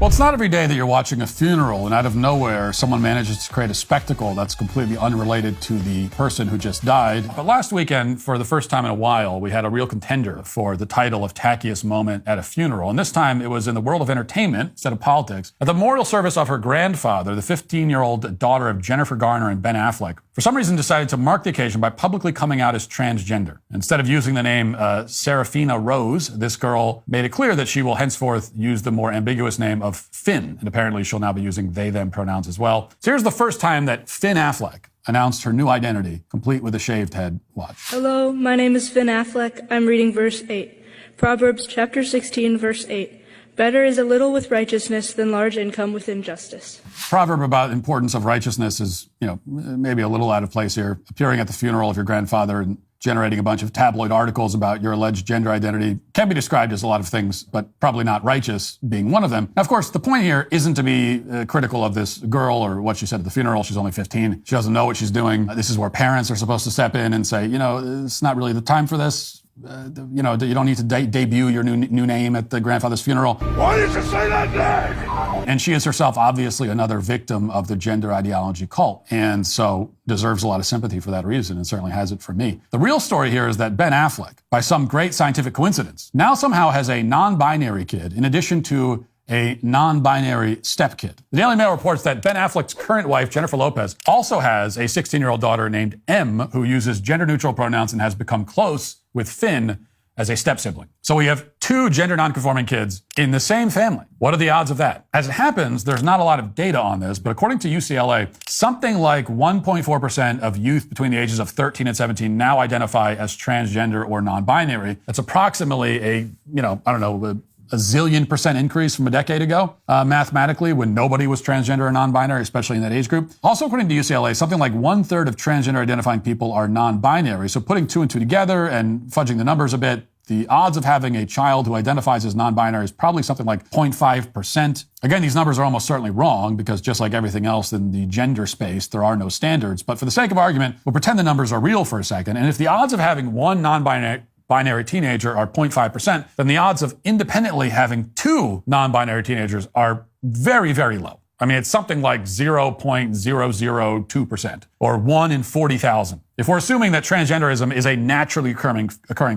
Well, it's not every day that you're watching a funeral and out of nowhere someone manages to create a spectacle that's completely unrelated to the person who just died. But last weekend, for the first time in a while, we had a real contender for the title of tackiest moment at a funeral. And this time it was in the world of entertainment instead of politics. At the memorial service of her grandfather, the 15-year-old daughter of Jennifer Garner and Ben Affleck, for some reason decided to mark the occasion by publicly coming out as transgender. Instead of using the name Serafina Rose, this girl made it clear that she will henceforth use the more ambiguous name of Finn, and apparently she'll now be using they-them pronouns as well. So here's the first time that Finn Affleck announced her new identity, complete with a shaved head. Watch. Hello, my name is Finn Affleck. I'm reading verse 8. Proverbs chapter 16, verse 8. Better is a little with righteousness than large income with injustice. Proverb about importance of righteousness is, maybe a little out of place here. Appearing at the funeral of your grandfather and generating a bunch of tabloid articles about your alleged gender identity can be described as a lot of things, but probably not righteous being one of them. Now, of course, the point here isn't to be critical of this girl or what she said at the funeral. She's only 15. She doesn't know what she's doing. This is where parents are supposed to step in and say, it's not really the time for this. You don't need to debut your new name at the grandfather's funeral. Why did you say that name? And she is herself obviously another victim of the gender ideology cult, and so deserves a lot of sympathy for that reason, and certainly has it for me. The real story here is that Ben Affleck, by some great scientific coincidence, now somehow has a non-binary kid in addition to a non-binary stepkid. The Daily Mail reports that Ben Affleck's current wife, Jennifer Lopez, also has a 16-year-old daughter named M, who uses gender-neutral pronouns and has become close with Finn as a step-sibling. So we have two gender non-conforming kids in the same family. What are the odds of that? As it happens, there's not a lot of data on this, but according to UCLA, something like 1.4% of youth between the ages of 13 and 17 now identify as transgender or non-binary. That's approximately a zillion percent increase from a decade ago, mathematically, when nobody was transgender or non-binary, especially in that age group. Also, according to UCLA, something like 1/3 of transgender identifying people are non-binary. So putting two and two together and fudging the numbers a bit, the odds of having a child who identifies as non-binary is probably something like 0.5%. Again, these numbers are almost certainly wrong because just like everything else in the gender space, there are no standards. But for the sake of argument, we'll pretend the numbers are real for a second. And if the odds of having one non-binary teenager are 0.5%, then the odds of independently having two non-binary teenagers are very, very low. I mean, it's something like 0.002% or 1 in 40,000. If we're assuming that transgenderism is a naturally occurring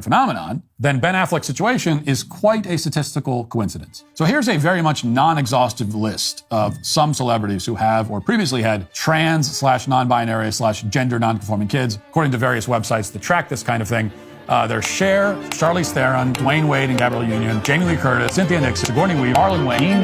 phenomenon, then Ben Affleck's situation is quite a statistical coincidence. So here's a very much non-exhaustive list of some celebrities who have or previously had trans/non-binary/gender non-conforming kids, according to various websites that track this kind of thing. There's Cher, Charlize Theron, Dwayne Wade and Gabrielle Union, Jamie Lee Curtis, Cynthia Nixon, Sigourney Weaver, Marlon Wayne,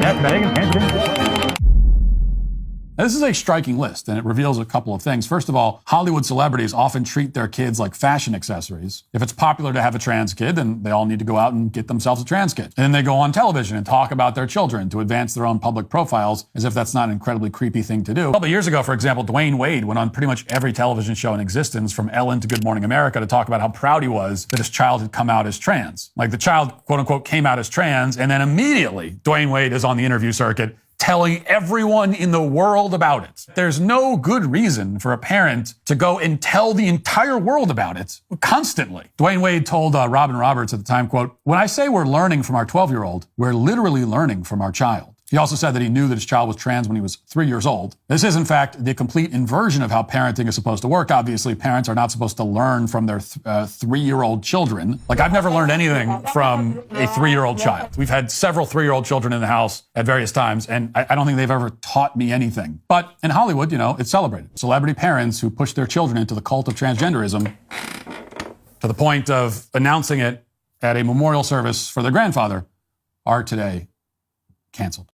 Now, this is a striking list, and it reveals a couple of things. First of all, Hollywood celebrities often treat their kids like fashion accessories. If it's popular to have a trans kid, then they all need to go out and get themselves a trans kid. And then they go on television and talk about their children to advance their own public profiles, as if that's not an incredibly creepy thing to do. A couple of years ago, for example, Dwayne Wade went on pretty much every television show in existence, from Ellen to Good Morning America, to talk about how proud he was that his child had come out as trans. Like, the child, quote unquote, came out as trans, and then immediately Dwayne Wade is on the interview circuit telling everyone in the world about it. There's no good reason for a parent to go and tell the entire world about it constantly. Dwayne Wade told Robin Roberts at the time, quote, "When I say we're learning from our 12-year-old, we're literally learning from our child." He also said that he knew that his child was trans when he was 3 years old. This is, in fact, the complete inversion of how parenting is supposed to work. Obviously, parents are not supposed to learn from their 3-year-old children. Like, I've never learned anything from a 3-year-old child. We've had several 3-year-old children in the house at various times, and I don't think they've ever taught me anything. But in Hollywood, it's celebrated. Celebrity parents who push their children into the cult of transgenderism to the point of announcing it at a memorial service for their grandfather are today canceled.